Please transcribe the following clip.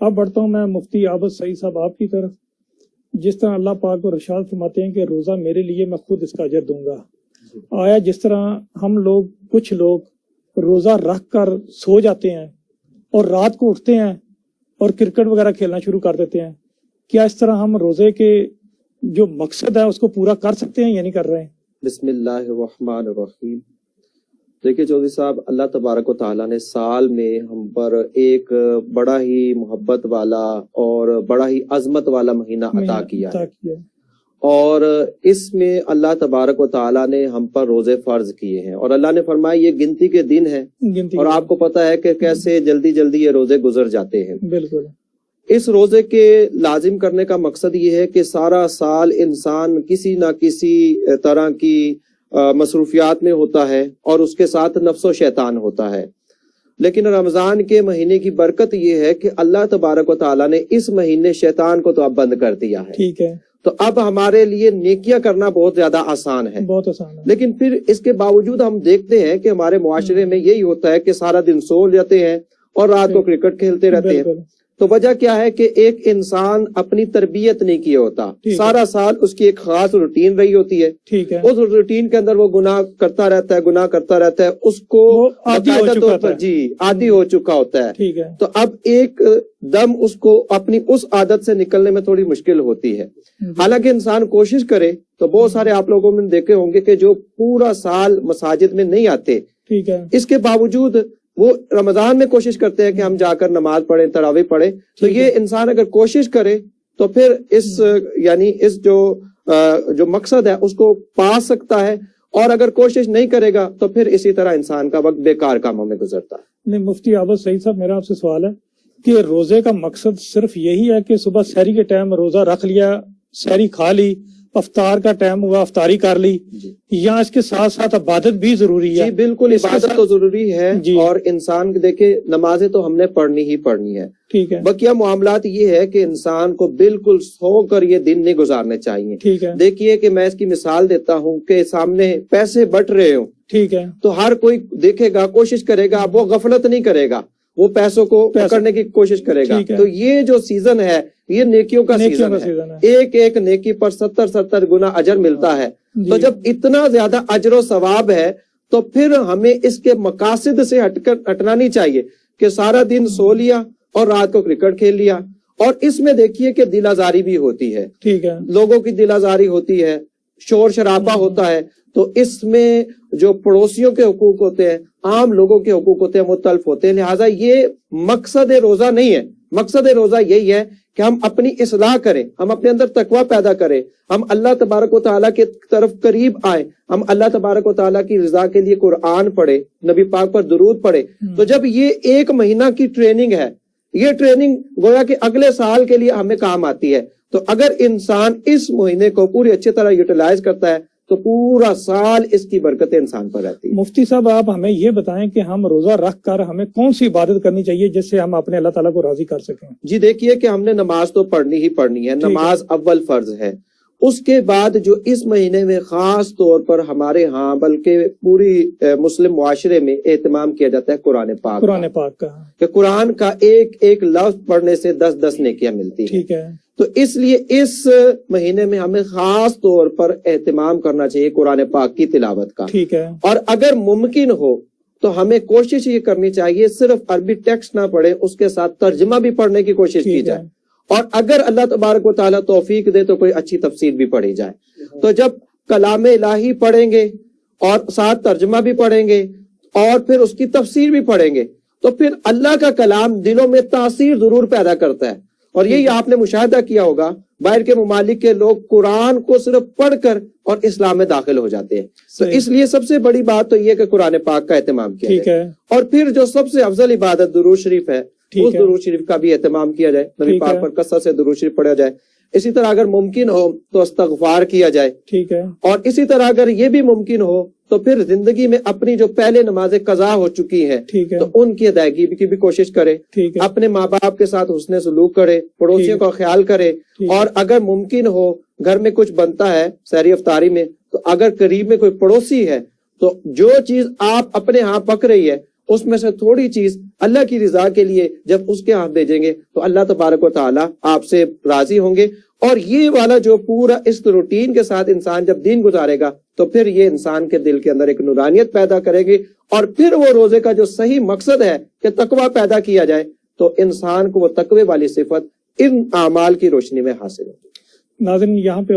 اب بڑھتا ہوں میں مفتی عابد سعید صاحب آپ کی طرف. جس طرح اللہ پاک کو ارشاد فرماتے ہیں کہ روزہ میرے لیے میں خود اس کا اجر دوں گا، آیا جس طرح ہم لوگ کچھ لوگ روزہ رکھ کر سو جاتے ہیں اور رات کو اٹھتے ہیں اور کرکٹ وغیرہ کھیلنا شروع کر دیتے ہیں، کیا اس طرح ہم روزے کے جو مقصد ہے اس کو پورا کر سکتے ہیں یا نہیں کر رہے ہیں؟ بسم اللہ الرحمن الرحیم. دیکھیے چودھری صاحب، اللہ تبارک و تعالیٰ نے سال میں ہم پر ایک بڑا ہی محبت والا اور بڑا ہی عظمت والا مہینہ عطا کیا ہے، اور اس میں اللہ تبارک و تعالیٰ نے ہم پر روزے فرض کیے ہیں، اور اللہ نے فرمایا یہ گنتی کے دن ہیں، اور آپ کو پتہ ہے کہ کیسے جلدی جلدی یہ روزے گزر جاتے ہیں. بالکل. اس روزے کے لازم کرنے کا مقصد یہ ہے کہ سارا سال انسان کسی نہ کسی طرح کی مصروفیات میں ہوتا ہے اور اس کے ساتھ نفس و شیطان ہوتا ہے، لیکن رمضان کے مہینے کی برکت یہ ہے کہ اللہ تبارک و تعالیٰ نے اس مہینے شیطان کو تو اب بند کر دیا ہے. ٹھیک ہے. تو اب ہمارے لیے نیکیاں کرنا بہت زیادہ آسان ہے، بہت آسان ہے. لیکن پھر اس کے باوجود ہم دیکھتے ہیں کہ ہمارے معاشرے میں یہی ہوتا ہے کہ سارا دن سو جاتے ہیں اور رات کو کرکٹ کھیلتے رہتے ہیں. تو وجہ کیا ہے کہ ایک انسان اپنی تربیت نہیں کیا ہوتا، سارا سال اس کی ایک خاص روٹین رہی ہوتی ہے، اس روٹین کے اندر وہ گناہ کرتا رہتا ہے، اس کو عادی ہو چکا ہوتا ہے. تو اب ایک دم اس کو اپنی اس عادت سے نکلنے میں تھوڑی مشکل ہوتی ہے. حالانکہ انسان کوشش کرے تو بہت سارے آپ لوگوں نے دیکھے ہوں گے کہ جو پورا سال مساجد میں نہیں آتے، اس کے باوجود وہ رمضان میں کوشش کرتے ہیں کہ ہم جا کر نماز پڑھیں، تراویح پڑھیں. تو یہ انسان اگر کوشش کرے تو پھر اس جو مقصد ہے اس کو پا سکتا ہے، اور اگر کوشش نہیں کرے گا تو پھر اسی طرح انسان کا وقت بیکار کاموں میں گزرتا ہے. نہیں، مفتی عابد سعید صاحب میرا آپ سے سوال ہے کہ روزے کا مقصد صرف یہی ہے کہ صبح سحری کے ٹائم روزہ رکھ لیا، سحری کھا لی، افطار کا ٹائم ہوا افطاری کر لی، یا اس کے ساتھ ساتھ عبادت بھی ضروری ہے؟ جی بالکل، عبادت تو ضروری ہے، اور انسان دیکھے نمازیں تو ہم نے پڑھنی ہی پڑھنی ہے. ٹھیک ہے. بقیہ معاملات یہ ہے کہ انسان کو بالکل سو کر یہ دن نہیں گزارنے چاہیے. ٹھیک ہے. دیکھیے کہ میں اس کی مثال دیتا ہوں کہ سامنے پیسے بٹ رہے ہوں، ٹھیک ہے، تو ہر کوئی دیکھے گا، کوشش کرے گا، وہ غفلت نہیں کرے گا، وہ پیسوں کو پکڑنے کی کوشش کرے گا. تو یہ جو سیزن ہے یہ نیکیوں کا سیزن ہے، ایک ایک نیکی پر 70 گنا اجر ملتا ہے. تو جب اتنا زیادہ اجر و ثواب ہے تو پھر ہمیں اس کے مقاصد سے ہٹنا نہیں چاہیے کہ سارا دن سو لیا اور رات کو کرکٹ کھیل لیا. اور اس میں دیکھیے کہ دل آزاری بھی ہوتی ہے، ٹھیک ہے، لوگوں کی دل آزاری ہوتی ہے، شور شرابہ ہوتا ہے. تو اس میں جو پڑوسیوں کے حقوق ہوتے ہیں، عام لوگوں کے حقوق ہوتے ہیں، مختلف ہوتے ہیں. لہٰذا یہ مقصد روزہ نہیں ہے. مقصد روزہ یہی ہے کہ ہم اپنی اصلاح کریں، ہم اپنے اندر تقوی پیدا کریں، ہم اللہ تبارک و تعالیٰ کی طرف قریب آئیں، ہم اللہ تبارک و تعالیٰ کی رضا کے لیے قرآن پڑھیں، نبی پاک پر درود پڑھیں. تو جب یہ ایک مہینہ کی ٹریننگ ہے، یہ ٹریننگ گویا کہ اگلے سال کے لیے ہمیں کام آتی ہے. تو اگر انسان اس مہینے کو پوری اچھی طرح یوٹیلائز کرتا ہے تو پورا سال اس کی برکتیں انسان پر رہتی ہے. مفتی صاحب آپ ہمیں یہ بتائیں کہ ہم روزہ رکھ کر ہمیں کون سی عبادت کرنی چاہیے جس سے ہم اپنے اللہ تعالیٰ کو راضی کر سکیں؟ جی دیکھیے کہ ہم نے نماز تو پڑھنی ہی پڑھنی ہے، نماز اول فرض ہے. اس کے بعد جو اس مہینے میں خاص طور پر ہمارے ہاں بلکہ پوری مسلم معاشرے میں اہتمام کیا جاتا ہے قرآن پاک کا، کہ قرآن کا ایک ایک لفظ پڑھنے سے 10 نیکیاں ملتی ہیں. ٹھیک ہے. تو اس لیے اس مہینے میں ہمیں خاص طور پر اہتمام کرنا چاہیے قرآن پاک کی تلاوت کا. ٹھیک ہے. اور اگر ممکن ہو تو ہمیں کوشش یہ کرنی چاہیے صرف عربی ٹیکسٹ نہ پڑھے، اس کے ساتھ ترجمہ بھی پڑھنے کی کوشش کی جائے، اور اگر اللہ تبارک و تعالیٰ توفیق دے تو کوئی اچھی تفسیر بھی پڑھی جائے. تو جب کلام الہی پڑھیں گے اور ساتھ ترجمہ بھی پڑھیں گے اور پھر اس کی تفسیر بھی پڑھیں گے تو پھر اللہ کا کلام دلوں میں تاثیر ضرور پیدا کرتا ہے. اور یہی آپ نے مشاہدہ کیا ہوگا، باہر کے ممالک کے لوگ قرآن کو صرف پڑھ کر اور اسلام میں داخل ہو جاتے ہیں. تو اس لیے سب سے بڑی بات تو یہ کہ قرآن پاک کا اہتمام کیا جائے. اور پھر جو سب سے افضل عبادت درود شریف ہے، اس درود شریف کا بھی اہتمام کیا جائے، نبی پاک پر کثرت سے درود شریف پڑھا جائے. اسی طرح اگر ممکن ہو تو استغفار کیا جائے. ٹھیک ہے. اور اسی طرح اگر یہ بھی ممکن ہو تو پھر زندگی میں اپنی جو پہلے نمازیں قضا ہو چکی ہیں تو ان کی ادائیگی کی بھی کوشش کرے، اپنے ماں باپ کے ساتھ حسن سلوک کرے، پڑوسیوں کا خیال کرے. اور اگر ممکن ہو گھر میں کچھ بنتا ہے سحری افطاری میں تو اگر قریب میں کوئی پڑوسی ہے تو جو چیز آپ اپنے ہاں پک رہی ہے اس میں سے تھوڑی چیز اللہ کی رضا کے لیے جب اس کے ہاتھ بھیجیں گے تو اللہ تبارک و تعالی آپ سے راضی ہوں گے. اور یہ والا جو پورا اس روٹین کے ساتھ انسان جب دین گزارے گا تو پھر یہ انسان کے دل کے اندر ایک نورانیت پیدا کرے گی, اور پھر وہ روزے کا جو صحیح مقصد ہے کہ تقوی پیدا کیا جائے, تو انسان کو وہ تقوی والی صفت ان اعمال کی روشنی میں حاصل ہوگی. ناظرین, یہاں پہ